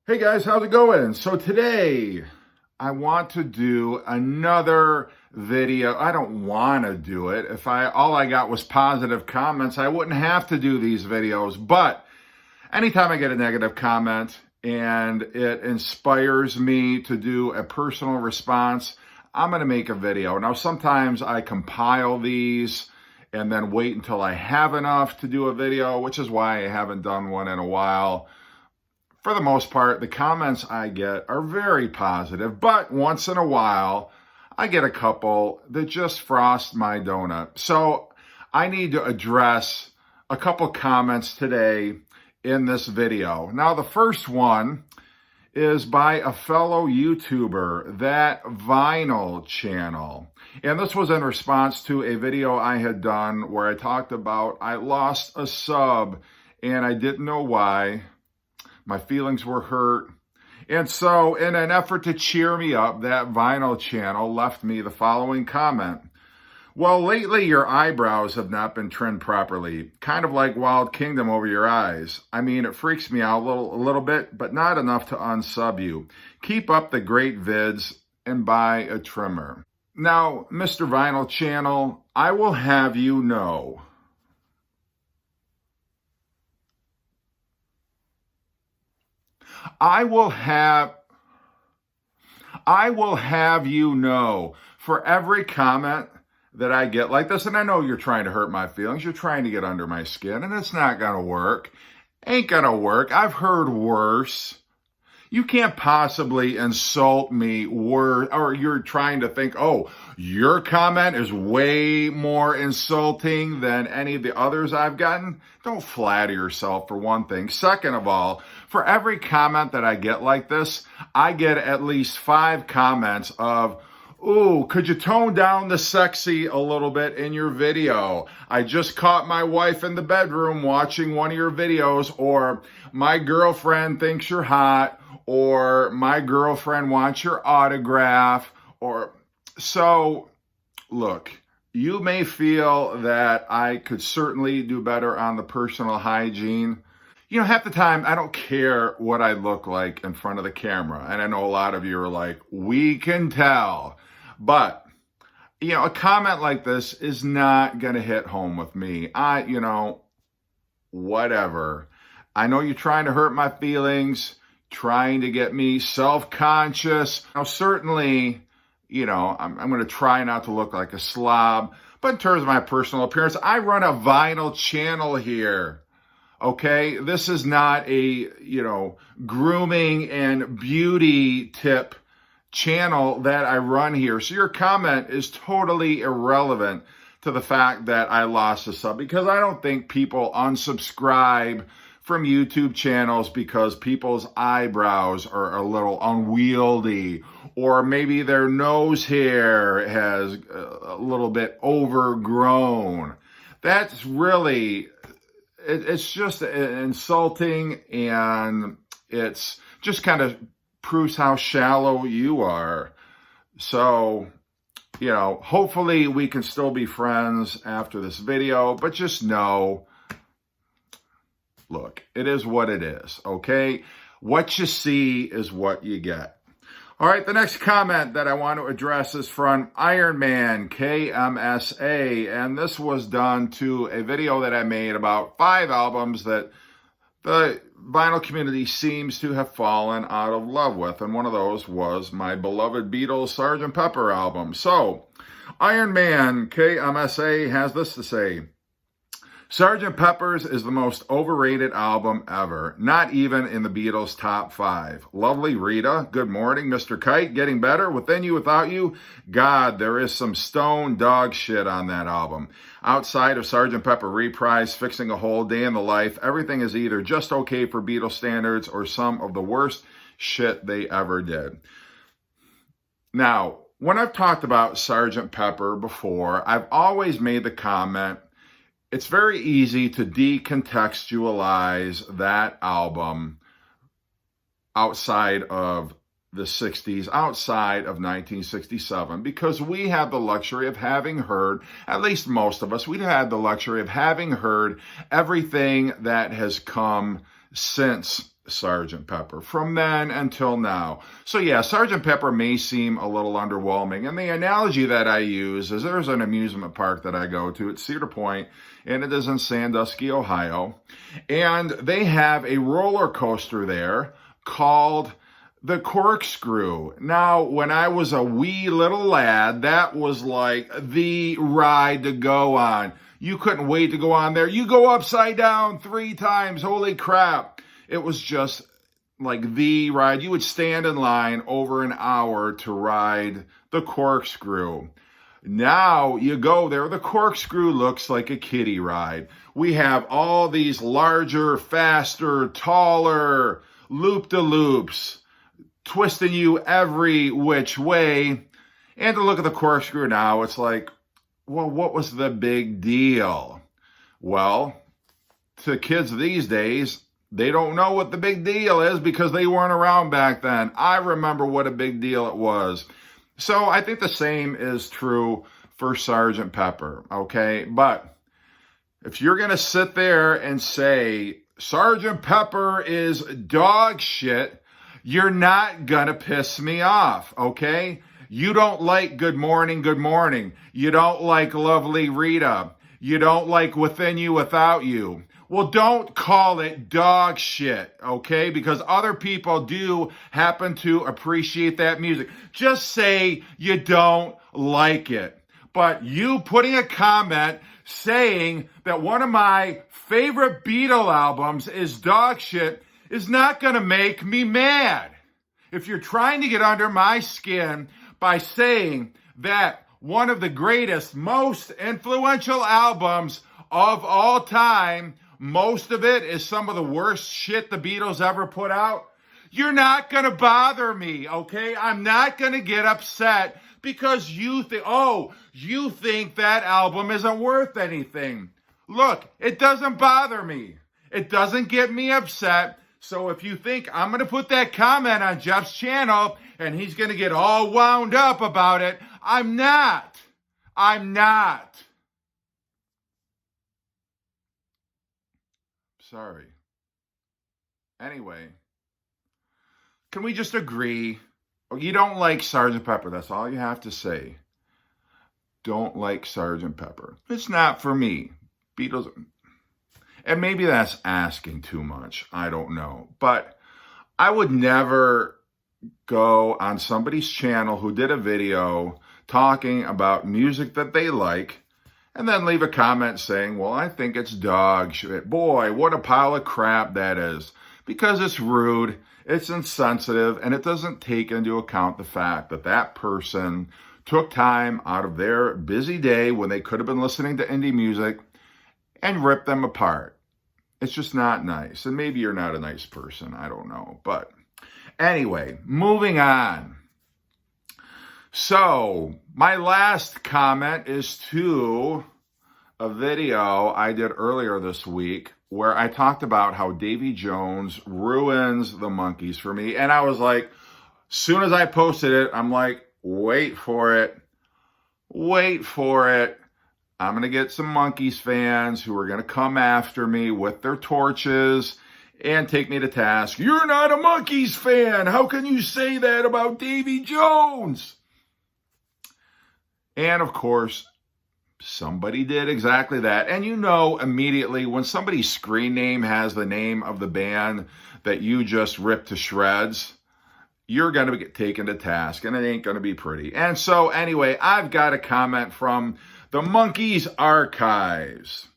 Hey guys, how's it going? So today I want to do another video. I don't want to do it. If all I got was positive comments, I wouldn't have to do these videos. But anytime I get a negative comment and it inspires me to do a personal response, I'm going to make a video. Now, sometimes I compile these and then wait until I have enough to do a video, which is why I haven't done one in a while. For the most part, the comments I get are very positive, but once in a while, I get a couple that just frost my donut. So I need to address a couple comments today in this video. Now, the first one is by a fellow YouTuber, That Vinyl Channel. And this was in response to a video I had done where I talked about I lost a sub and I didn't know why. My feelings were hurt. And so in an effort to cheer me up, That Vinyl Channel left me the following comment. Well, lately your eyebrows have not been trimmed properly. Kind of like Wild Kingdom over your eyes. I mean, it freaks me out a little bit, but not enough to unsub you. Keep up the great vids and buy a trimmer. Now, Mr. Vinyl Channel, I will have you know, I will have you know, for every comment that I get like this, and I know you're trying to hurt my feelings, you're trying to get under my skin, and it's not going to work. Ain't going to work. I've heard worse. You can't possibly insult me worse, or you're trying to think, oh, your comment is way more insulting than any of the others I've gotten. Don't flatter yourself, for one thing. Second of all, for every comment that I get like this, I get at least 5 comments of, ooh, could you tone down the sexy a little bit in your video? I just caught my wife in the bedroom watching one of your videos, or my girlfriend thinks you're hot, or my girlfriend wants your autograph, or so. Look, you may feel that I could certainly do better on the personal hygiene. You know, half the time, I don't care what I look like in front of the camera. And I know a lot of you are like, we can tell. But, you know, a comment like this is not going to hit home with me. Whatever. I know you're trying to hurt my feelings, trying to get me self-conscious. Now, certainly, I'm going to try not to look like a slob. But in terms of my personal appearance, I run a vinyl channel here. Okay? This is not a, grooming and beauty tip channel that I run here. So your comment is totally irrelevant to the fact that I lost a sub, because I don't think people unsubscribe from YouTube channels because people's eyebrows are a little unwieldy, or maybe their nose hair has a little bit overgrown. That's really, it's just insulting, and it's just kind of proves how shallow you are. So, hopefully we can still be friends after this video, but just know, look, it is what it is, okay? What you see is what you get. All right, the next comment that I want to address is from Iron Man KMSA, and this was done to a video that I made about 5 albums that the vinyl community seems to have fallen out of love with, and one of those was my beloved Beatles Sgt. Pepper album. So, Iron Man KMSA has this to say. Sgt. Pepper's is the most overrated album ever, not even in the Beatles' top 5. Lovely Rita, good morning, Mr. Kite, getting better, within you, without you. God, there is some stone dog shit on that album. Outside of Sgt. Pepper Reprise, Fixing a Hole, Day in the Life, everything is either just okay for Beatles standards or some of the worst shit they ever did. Now, when I've talked about Sgt. Pepper before, I've always made the comment, it's very easy to decontextualize that album outside of the 60s, outside of 1967, because we have the luxury of having heard, at least most of us, we had the luxury of having heard everything that has come since Sgt. Pepper, from then until now. So yeah, Sgt. Pepper may seem a little underwhelming. And the analogy that I use is there's an amusement park that I go to. It's Cedar Point, and it is in Sandusky, Ohio. And they have a roller coaster there called the Corkscrew. Now, when I was a wee little lad, that was like the ride to go on. You couldn't wait to go on there. You go upside down 3 times. Holy crap. It was just like the ride. You would stand in line over an hour to ride the Corkscrew. Now you go there, the Corkscrew looks like a kiddie ride. We have all these larger, faster, taller loop-de-loops twisting you every which way. And to look at the Corkscrew now, it's like, well, what was the big deal? Well, to kids these days, they don't know what the big deal is because they weren't around back then. I remember what a big deal it was. So I think the same is true for Sgt. Pepper, okay? But if you're going to sit there and say Sgt. Pepper is dog shit, you're not going to piss me off, okay? You don't like Good Morning, Good Morning. You don't like Lovely Rita. You don't like Within You, Without You. Well, don't call it dog shit, okay? Because other people do happen to appreciate that music. Just say you don't like it. But you putting a comment saying that one of my favorite Beatles albums is dog shit is not going to make me mad. If you're trying to get under my skin by saying that one of the greatest, most influential albums of all time, most of it is some of the worst shit the Beatles ever put out, you're not going to bother me, okay? I'm not going to get upset because you think that album isn't worth anything. Look, it doesn't bother me. It doesn't get me upset. So if you think I'm going to put that comment on Jeff's channel and he's going to get all wound up about it, I'm not. I'm not. Sorry. Anyway, can we just agree? You don't like Sgt. Pepper. That's all you have to say. Don't like Sgt. Pepper. It's not for me. Beatles. And maybe that's asking too much. I don't know. But I would never go on somebody's channel who did a video talking about music that they like and then leave a comment saying, well, I think it's dog shit. Boy, what a pile of crap that is. Because it's rude, it's insensitive, and it doesn't take into account the fact that that person took time out of their busy day when they could have been listening to indie music and ripped them apart. It's just not nice. And maybe you're not a nice person. I don't know. But anyway, moving on. So my last comment is to a video I did earlier this week where I talked about how Davy Jones ruins the Monkees for me. And I was like, soon as I posted it, I'm like, wait for it. Wait for it. I'm going to get some Monkees fans who are going to come after me with their torches and take me to task. You're not a Monkees fan. How can you say that about Davy Jones? And of course, somebody did exactly that. And you know immediately when somebody's screen name has the name of the band that you just ripped to shreds, you're going to get taken to task and it ain't going to be pretty. And so anyway, I've got a comment from the Monkees Archives.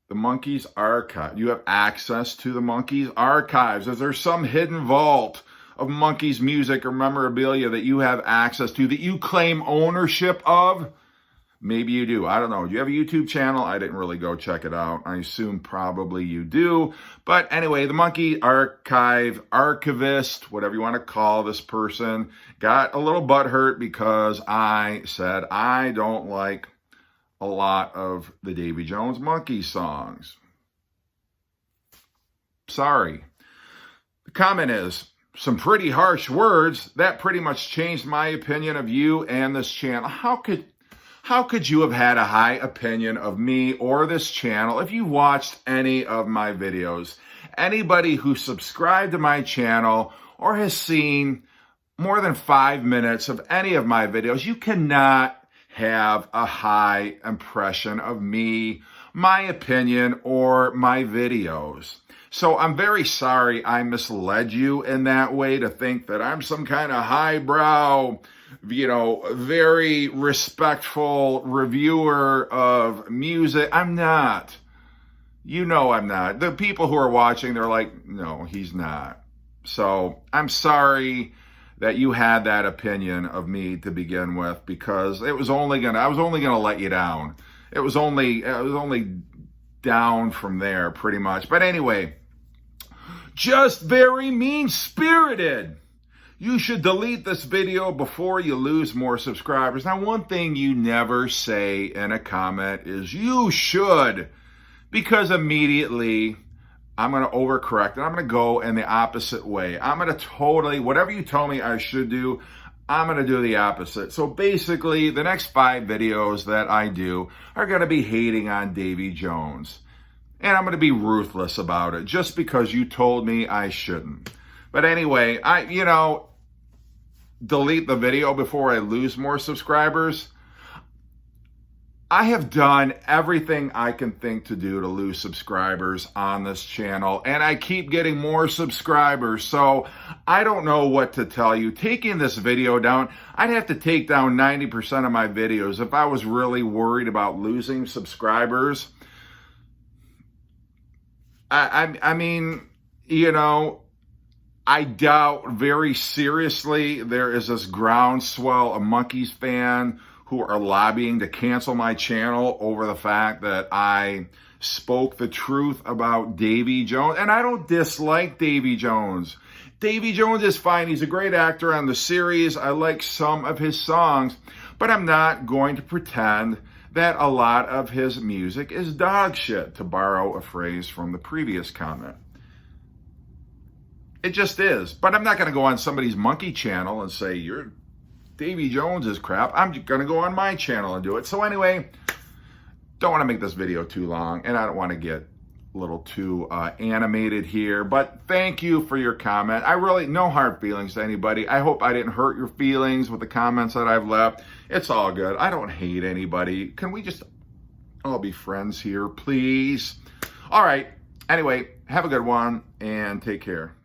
The Monkees Archive. You have access to the Monkees Archives. Is there some hidden vault of Monkees music or memorabilia that you have access to, that you claim ownership of? Maybe you do. I don't know. Do you have a YouTube channel? I didn't really go check it out. I assume probably you do. But anyway, the Monkey Archive archivist, whatever you want to call this person, got a little butthurt because I said I don't like a lot of the Davy Jones Monkees songs. Sorry. The comment is, some pretty harsh words. That pretty much changed my opinion of you and this channel. How how could you have had a high opinion of me or this channel if you watched any of my videos? Anybody who subscribed to my channel or has seen more than 5 minutes of any of my videos, you cannot have a high impression of me, my opinion, or my videos. So I'm very sorry I misled you in that way to think that I'm some kind of highbrow, very respectful reviewer of music. I'm not. I'm not. The people who are watching, they're like, no, he's not. So I'm sorry that you had that opinion of me to begin with, because I was only gonna let you down. It was only down from there pretty much. But anyway, just very mean-spirited. You should delete this video before you lose more subscribers. Now, one thing you never say in a comment is you should, because immediately I'm going to overcorrect and I'm going to go in the opposite way. I'm going to totally, whatever you tell me I should do, I'm going to do the opposite. So basically, the next 5 videos that I do are going to be hating on Davy Jones. And I'm going to be ruthless about it just because you told me I shouldn't. But anyway, delete the video before I lose more subscribers. I have done everything I can think to do to lose subscribers on this channel, and I keep getting more subscribers, so I don't know what to tell you. Taking this video down, I'd have to take down 90% of my videos if I was really worried about losing subscribers. I mean, I doubt very seriously there is this groundswell of Monkees fan who are lobbying to cancel my channel over the fact that I spoke the truth about Davy Jones. And I don't dislike Davy Jones. Davy Jones is fine. He's a great actor on the series. I like some of his songs, but I'm not going to pretend that a lot of his music is dog shit, to borrow a phrase from the previous comment. It just is. But I'm not going to go on somebody's Monkee channel and say, Davy Jones is crap. I'm going to go on my channel and do it. So anyway, don't want to make this video too long, and I don't want to get a little too animated here, but thank you for your comment. No hard feelings to anybody. I hope I didn't hurt your feelings with the comments that I've left. It's all good. I don't hate anybody. Can we just all be friends here, please? All right. Anyway, have a good one and take care.